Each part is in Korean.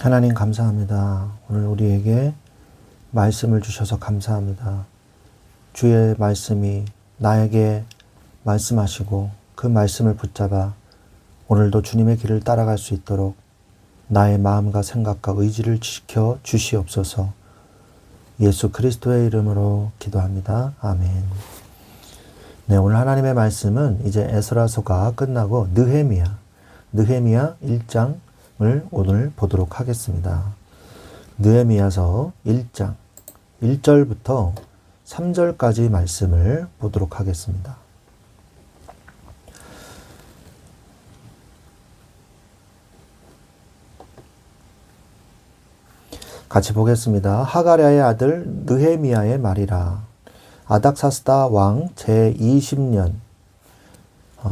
하나님 감사합니다. 오늘 우리에게 말씀을 주셔서 감사합니다. 주의 말씀이 나에게 말씀하시고 그 말씀을 붙잡아 오늘도 주님의 길을 따라갈 수 있도록 나의 마음과 생각과 의지를 지켜 주시옵소서. 예수 그리스도의 이름으로 기도합니다. 아멘. 네, 오늘 하나님의 말씀은 이제 에스라서가 끝나고 느헤미야 1장을 오늘 보도록 하겠습니다. 느헤미야서 1장 1절부터 3절까지 말씀을 보도록 하겠습니다. 같이 보겠습니다. 하가랴의 아들 느헤미야의 말이라. 아닥사스다 왕 제20년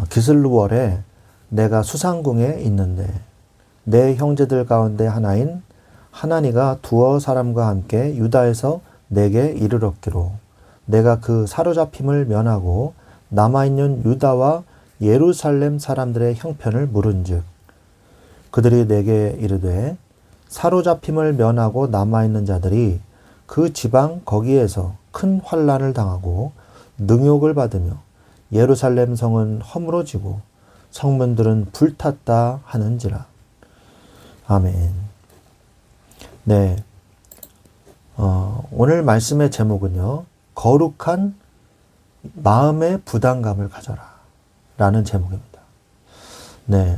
기슬루월에 내가 수상궁에 있는데 내 형제들 가운데 하나인 하나니가 두어 사람과 함께 유다에서 내게 이르렀기로 내가 그 사로잡힘을 면하고 남아있는 유다와 예루살렘 사람들의 형편을 물은즉 그들이 내게 이르되 사로잡힘을 면하고 남아있는 자들이 그 지방 거기에서 큰 환난을 당하고 능욕을 받으며 예루살렘 성은 허물어지고 성문들은 불탔다 하는지라. 아멘. 네. 오늘 말씀의 제목은요, 거룩한 마음의 부담감을 가져라 라는 제목입니다. 네.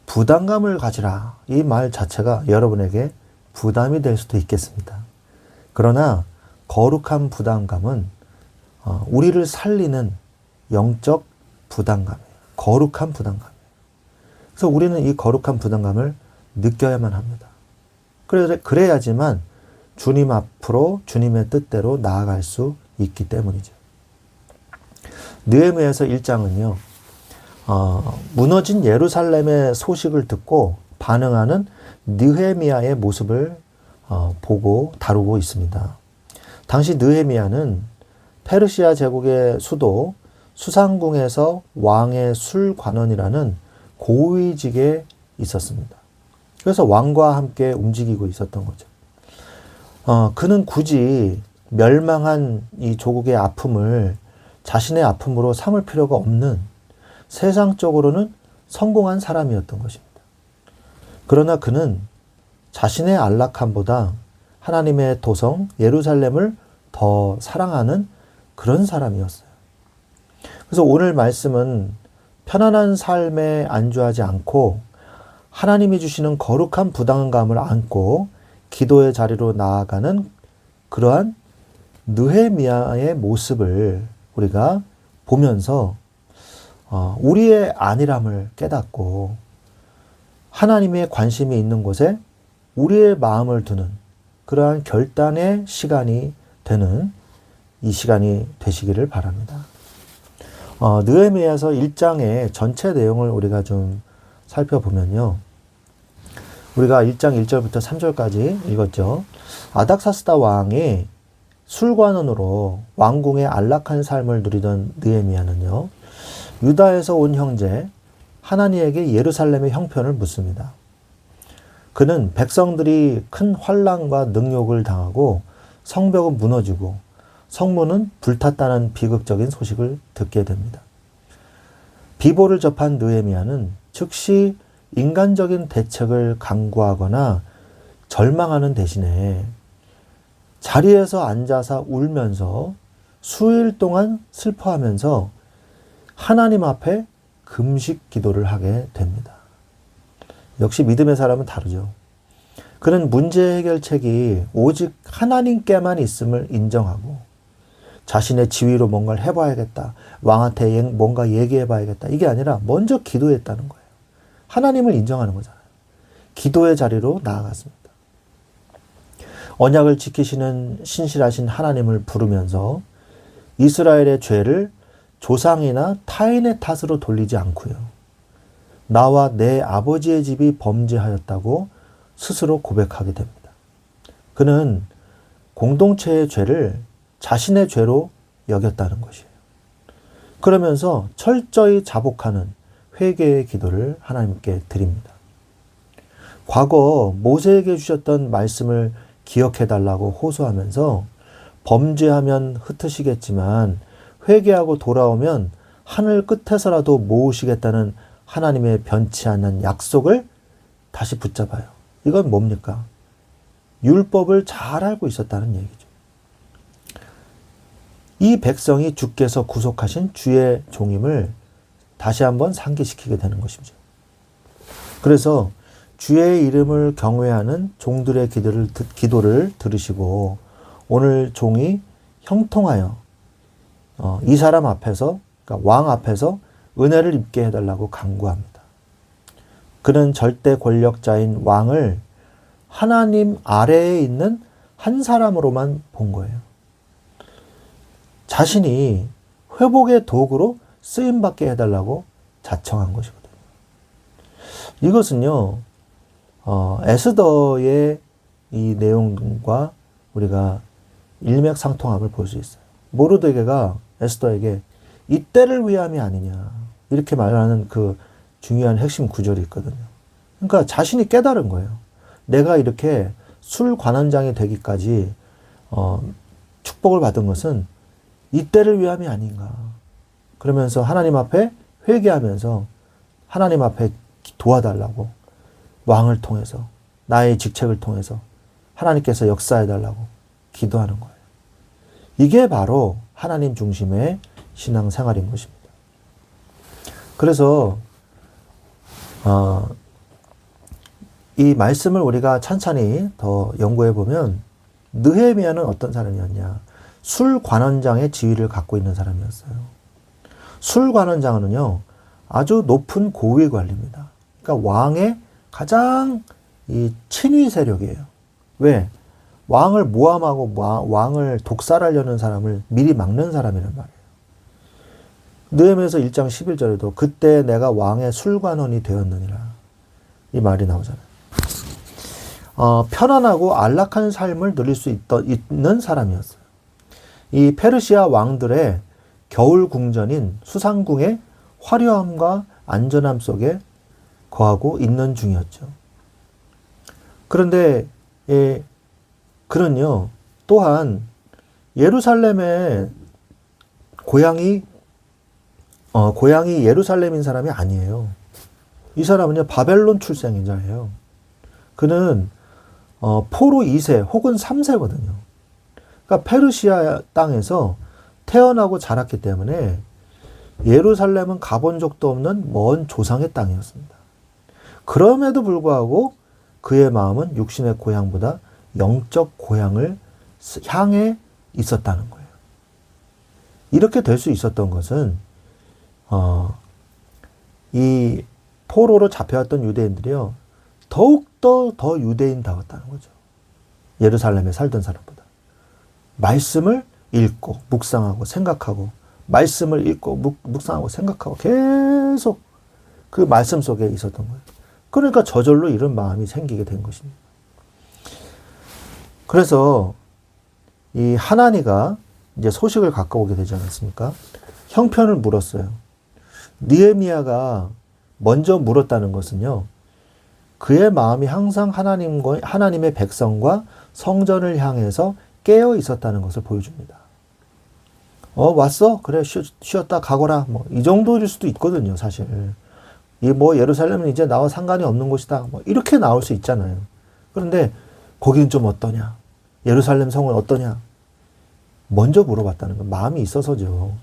부담감을 가지라. 이 말 자체가 여러분에게 부담이 될 수도 있겠습니다. 그러나 거룩한 부담감은 우리를 살리는 영적 부담감이에요. 거룩한 부담감이에요. 그래서 우리는 이 거룩한 부담감을 느껴야만 합니다. 그래야지만 주님 앞으로 주님의 뜻대로 나아갈 수 있기 때문이죠. 느헤미야서 1장은요. 무너진 예루살렘의 소식을 듣고 반응하는 느헤미야의 모습을 보고 다루고 있습니다. 당시 느헤미야는 페르시아 제국의 수도 수상궁에서 왕의 술관원이라는 고위직에 있었습니다. 그래서 왕과 함께 움직이고 있었던 거죠. 그는 굳이 멸망한 이 조국의 아픔을 자신의 아픔으로 삼을 필요가 없는 세상적으로는 성공한 사람이었던 것입니다. 그러나 그는 자신의 안락함보다 하나님의 도성 예루살렘을 더 사랑하는 그런 사람이었어요. 그래서 오늘 말씀은 편안한 삶에 안주하지 않고 하나님이 주시는 거룩한 부담감을 안고 기도의 자리로 나아가는 그러한 느헤미야의 모습을 우리가 보면서 우리의 안일함을 깨닫고 하나님의 관심이 있는 곳에 우리의 마음을 두는 그러한 결단의 시간이 되는 이 시간이 되시기를 바랍니다. 느헤미야서 1장의 전체 내용을 우리가 좀 살펴보면요. 우리가 1장 1절부터 3절까지 읽었죠. 아닥사스다 왕이 술관원으로 왕궁의 안락한 삶을 누리던 느헤미야는요. 유다에서 온 형제 하나니에게 예루살렘의 형편을 묻습니다. 그는 백성들이 큰 환난과 능욕을 당하고 성벽은 무너지고 성문은 불탔다는 비극적인 소식을 듣게 됩니다. 비보를 접한 느헤미야는 즉시 인간적인 대책을 강구하거나 절망하는 대신에 자리에서 앉아서 울면서 수일 동안 슬퍼하면서 하나님 앞에 금식 기도를 하게 됩니다. 역시 믿음의 사람은 다르죠. 그는 문제 해결책이 오직 하나님께만 있음을 인정하고 자신의 지위로 뭔가를 해봐야겠다. 왕한테 뭔가 얘기해봐야겠다. 이게 아니라 먼저 기도했다는 거예요. 하나님을 인정하는 거잖아요. 기도의 자리로 나아갔습니다. 언약을 지키시는 신실하신 하나님을 부르면서 이스라엘의 죄를 조상이나 타인의 탓으로 돌리지 않고요. 나와 내 아버지의 집이 범죄하였다고 스스로 고백하게 됩니다. 그는 공동체의 죄를 자신의 죄로 여겼다는 것이에요. 그러면서 철저히 자복하는 회개의 기도를 하나님께 드립니다. 과거 모세에게 주셨던 말씀을 기억해달라고 호소하면서 범죄하면 흩으시겠지만 회개하고 돌아오면 하늘 끝에서라도 모으시겠다는 하나님의 변치 않는 약속을 다시 붙잡아요. 이건 뭡니까? 율법을 잘 알고 있었다는 얘기죠. 이 백성이 주께서 구속하신 주의 종임을 다시 한번 상기시키게 되는 것이죠. 그래서 주의 이름을 경외하는 종들의 기도를 들으시고 오늘 종이 형통하여 이 사람 앞에서, 그러니까 왕 앞에서 은혜를 입게 해달라고 간구합니다. 그는 절대 권력자인 왕을 하나님 아래에 있는 한 사람으로만 본 거예요. 자신이 회복의 도구로 쓰임받게 해달라고 자청한 것이거든요. 이것은요, 에스더의 이 내용과 우리가 일맥상통함을 볼 수 있어요. 모르드게가 에스더에게 이때를 위함이 아니냐 이렇게 말하는 그 중요한 핵심 구절이 있거든요. 그러니까 자신이 깨달은 거예요. 내가 이렇게 술 관원장이 되기까지 축복을 받은 것은 이때를 위함이 아닌가. 그러면서 하나님 앞에 회개하면서 하나님 앞에 도와달라고 왕을 통해서 나의 직책을 통해서 하나님께서 역사해달라고 기도하는 거예요. 이게 바로 하나님 중심의 신앙생활인 것입니다. 그래서 이 말씀을 우리가 찬찬히 더 연구해 보면 느헤미야는 어떤 사람이었냐? 술 관원장의 지위를 갖고 있는 사람이었어요. 술 관원장은요 아주 높은 고위 관리입니다. 그러니까 왕의 가장 이 친위 세력이에요. 왜? 왕을 모함하고 왕을 독살하려는 사람을 미리 막는 사람이란 말이에요. 느헤미야서 1장 11절에도 그때 내가 왕의 술관원이 되었느니라 이 말이 나오잖아요. 편안하고 안락한 삶을 누릴 수 있는 사람이었어요. 이 페르시아 왕들의 겨울 궁전인 수상궁의 화려함과 안전함 속에 거하고 있는 중이었죠. 그런데 그는요 또한 예루살렘의 고향이 예루살렘인 사람이 아니에요. 이 사람은요 바벨론 출생인 자예요. 그는 포로 2세 혹은 3세거든요. 그러니까 페르시아 땅에서 태어나고 자랐기 때문에 예루살렘은 가본 적도 없는 먼 조상의 땅이었습니다. 그럼에도 불구하고 그의 마음은 육신의 고향보다 영적 고향을 향해 있었다는 거예요. 이렇게 될 수 있었던 것은 이 포로로 잡혀왔던 유대인들이요 더욱더 더 유대인다웠다는 거죠. 예루살렘에 살던 사람보다. 말씀을 읽고 묵상하고 생각하고 말씀을 읽고 묵상하고 생각하고 계속 그 말씀 속에 있었던 거예요. 그러니까 저절로 이런 마음이 생기게 된 것입니다. 그래서 이 하나니가 이제 소식을 갖고 오게 되지 않았습니까? 형편을 물었어요. 느헤미야가 먼저 물었다는 것은요. 그의 마음이 항상 하나님의 백성과 성전을 향해서 깨어 있었다는 것을 보여줍니다. 왔어? 그래, 쉬었다 가거라. 뭐, 이 정도일 수도 있거든요, 사실. 예루살렘은 이제 나와 상관이 없는 곳이다. 뭐, 이렇게 나올 수 있잖아요. 그런데, 거기는 좀 어떠냐? 예루살렘 성은 어떠냐? 먼저 물어봤다는 건 마음이 있어서죠.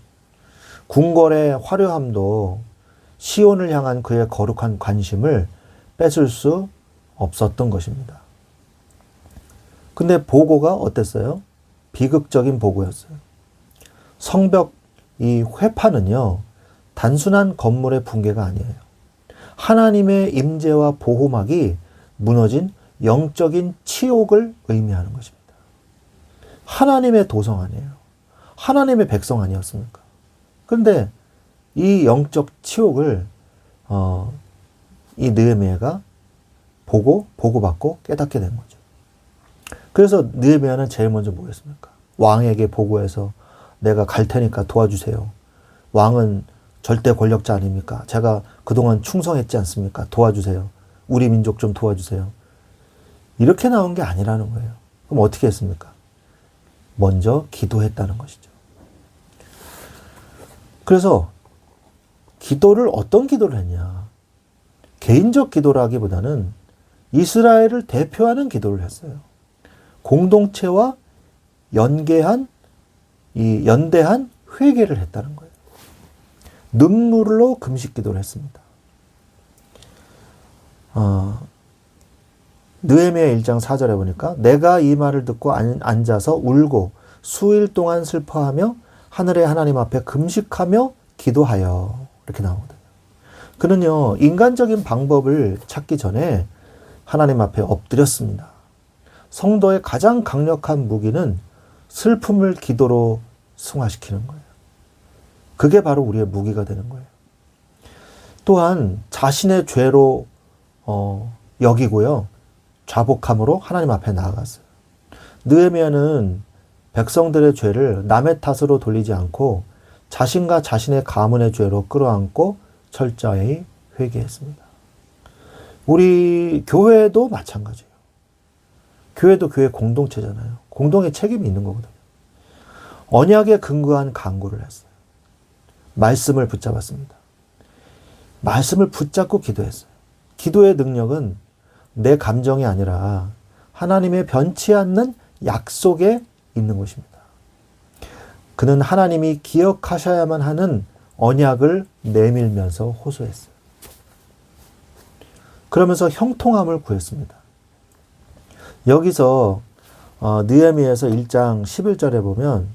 궁궐의 화려함도 시온을 향한 그의 거룩한 관심을 뺏을 수 없었던 것입니다. 근데 보고가 어땠어요? 비극적인 보고였어요. 성벽 이 회파는요, 단순한 건물의 붕괴가 아니에요. 하나님의 임재와 보호막이 무너진 영적인 치욕을 의미하는 것입니다. 하나님의 도성 아니에요. 하나님의 백성 아니었습니까? 그런데 이 영적 치욕을 이 느헤미야가 보고받고 깨닫게 된 거죠. 그래서 느헤미야는 제일 먼저 뭐였습니까? 왕에게 보고해서 내가 갈 테니까 도와주세요. 왕은 절대 권력자 아닙니까? 제가 그동안 충성했지 않습니까? 도와주세요. 우리 민족 좀 도와주세요. 이렇게 나온 게 아니라는 거예요. 그럼 어떻게 했습니까? 먼저 기도했다는 것이죠. 그래서 기도를 어떤 기도를 했냐? 개인적 기도라기보다는 이스라엘을 대표하는 기도를 했어요. 공동체와 연대한 회개를 했다는 거예요. 눈물로 금식 기도를 했습니다. 느헤미야 1장 4절에 보니까 내가 이 말을 듣고 앉아서 울고 수일 동안 슬퍼하며 하늘의 하나님 앞에 금식하며 기도하여 이렇게 나오거든요. 그는요 인간적인 방법을 찾기 전에 하나님 앞에 엎드렸습니다. 성도의 가장 강력한 무기는 슬픔을 기도로 승화시키는 거예요. 그게 바로 우리의 무기가 되는 거예요. 또한 자신의 죄로 여기고요. 자복함으로 하나님 앞에 나아갔어요. 느헤미야는 백성들의 죄를 남의 탓으로 돌리지 않고 자신과 자신의 가문의 죄로 끌어안고 철저히 회개했습니다. 우리 교회도 마찬가지예요. 교회도 교회 공동체잖아요. 공동의 책임이 있는 거거든요. 언약에 근거한 간구를 했어요. 말씀을 붙잡았습니다. 말씀을 붙잡고 기도했어요. 기도의 능력은 내 감정이 아니라 하나님의 변치 않는 약속에 있는 것입니다. 그는 하나님이 기억하셔야만 하는 언약을 내밀면서 호소했어요. 그러면서 형통함을 구했습니다. 여기서 느헤미야서 1장 11절에 보면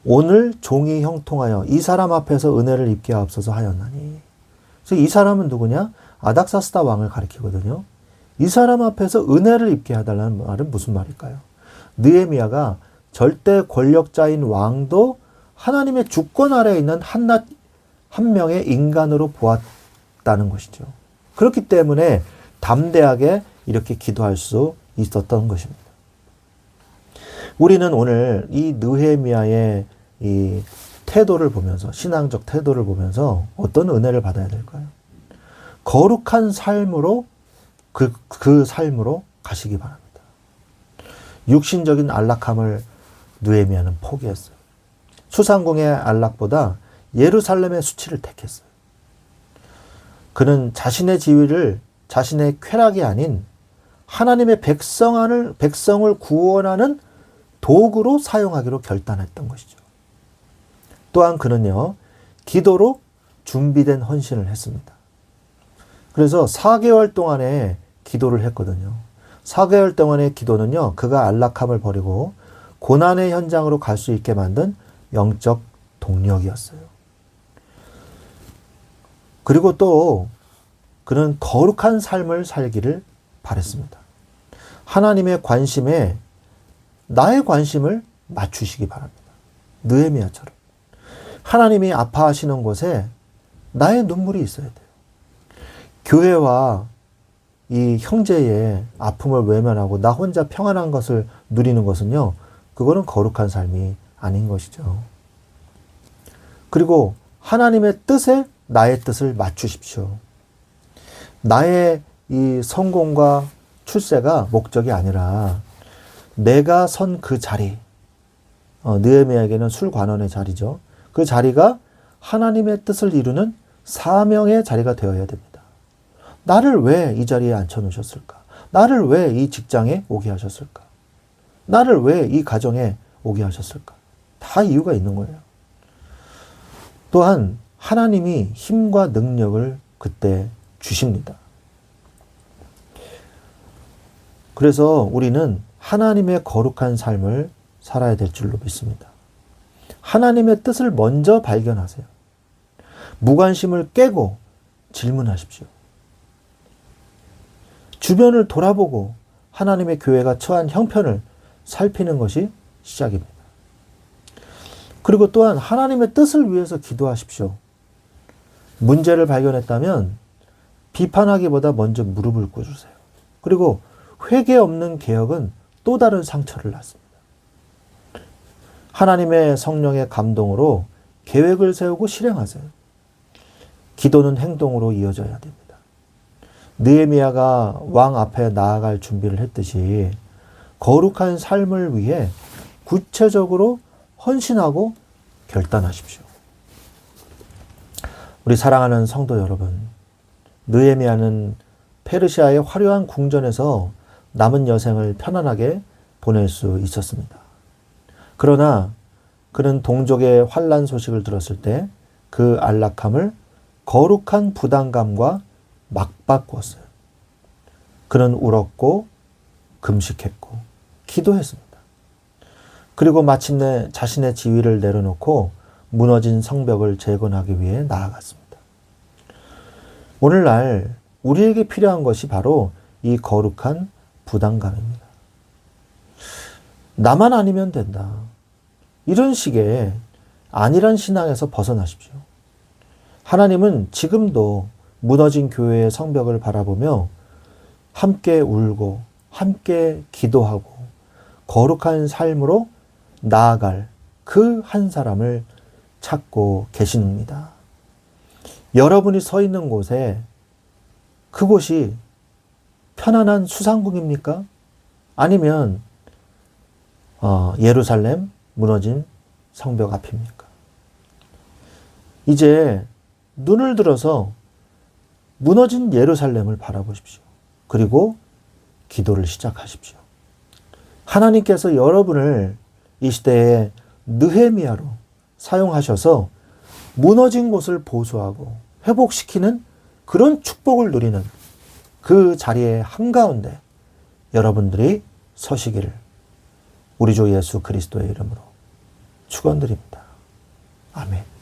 오늘 종이 형통하여 이 사람 앞에서 은혜를 입게 하옵소서 하였나니. 그래서 이 사람은 누구냐? 아닥사스다 왕을 가리키거든요. 이 사람 앞에서 은혜를 입게 해달라는 말은 무슨 말일까요? 느헤미야가 절대 권력자인 왕도 하나님의 주권 아래에 있는 한 명의 인간으로 보았다는 것이죠. 그렇기 때문에 담대하게 이렇게 기도할 수 있었던 것입니다. 우리는 오늘 이 느헤미야의 이 태도를 보면서, 신앙적 태도를 보면서 어떤 은혜를 받아야 될까요? 거룩한 삶으로 그 삶으로 가시기 바랍니다. 육신적인 안락함을 느헤미야는 포기했어요. 수상궁의 안락보다 예루살렘의 수치를 택했어요. 그는 자신의 지위를 자신의 쾌락이 아닌 하나님의 백성을 구원하는 도구로 사용하기로 결단했던 것이죠. 또한 그는요, 기도로 준비된 헌신을 했습니다. 그래서 4개월 동안의 기도를 했거든요. 4개월 동안의 기도는요, 그가 안락함을 버리고 고난의 현장으로 갈 수 있게 만든 영적 동력이었어요. 그리고 또 그는 거룩한 삶을 살기를 바랬습니다. 하나님의 관심에 나의 관심을 맞추시기 바랍니다. 느헤미야처럼. 하나님이 아파하시는 곳에 나의 눈물이 있어야 돼요. 교회와 이 형제의 아픔을 외면하고 나 혼자 평안한 것을 누리는 것은요, 그거는 거룩한 삶이 아닌 것이죠. 그리고 하나님의 뜻에 나의 뜻을 맞추십시오. 나의 이 성공과 출세가 목적이 아니라 내가 선 그 자리, 느헤미야에게는 술관원의 자리죠. 그 자리가 하나님의 뜻을 이루는 사명의 자리가 되어야 됩니다. 나를 왜 이 자리에 앉혀놓으셨을까? 나를 왜 이 직장에 오게 하셨을까? 나를 왜 이 가정에 오게 하셨을까? 다 이유가 있는 거예요. 또한 하나님이 힘과 능력을 그때 주십니다. 그래서 우리는 하나님의 거룩한 삶을 살아야 될 줄로 믿습니다. 하나님의 뜻을 먼저 발견하세요. 무관심을 깨고 질문하십시오. 주변을 돌아보고 하나님의 교회가 처한 형편을 살피는 것이 시작입니다. 그리고 또한 하나님의 뜻을 위해서 기도하십시오. 문제를 발견했다면 비판하기보다 먼저 무릎을 꿇으세요. 그리고 회개 없는 개혁은 또 다른 상처를 낳습니다. 하나님의 성령의 감동으로 계획을 세우고 실행하세요. 기도는 행동으로 이어져야 됩니다. 느헤미야가 왕 앞에 나아갈 준비를 했듯이 거룩한 삶을 위해 구체적으로 헌신하고 결단하십시오. 우리 사랑하는 성도 여러분, 느헤미야는 페르시아의 화려한 궁전에서 남은 여생을 편안하게 보낼 수 있었습니다. 그러나 그는 동족의 환난 소식을 들었을 때 그 안락함을 거룩한 부담감과 맞바꾸었어요. 그는 울었고 금식했고 기도했습니다. 그리고 마침내 자신의 지위를 내려놓고 무너진 성벽을 재건하기 위해 나아갔습니다. 오늘날 우리에게 필요한 것이 바로 이 거룩한 부담감입니다. 나만 아니면 된다. 이런 식의 안일한 신앙에서 벗어나십시오. 하나님은 지금도 무너진 교회의 성벽을 바라보며 함께 울고 함께 기도하고 거룩한 삶으로 나아갈 그 한 사람을 찾고 계십니다. 여러분이 서 있는 곳에 그곳이 편안한 수상궁입니까? 아니면 예루살렘 무너진 성벽 앞입니까? 이제 눈을 들어서 무너진 예루살렘을 바라보십시오. 그리고 기도를 시작하십시오. 하나님께서 여러분을 이 시대에 느헤미야로 사용하셔서 무너진 곳을 보수하고 회복시키는 그런 축복을 누리는 그 자리의 한가운데 여러분들이 서시기를 우리 주 예수 그리스도의 이름으로 축원드립니다. 아멘.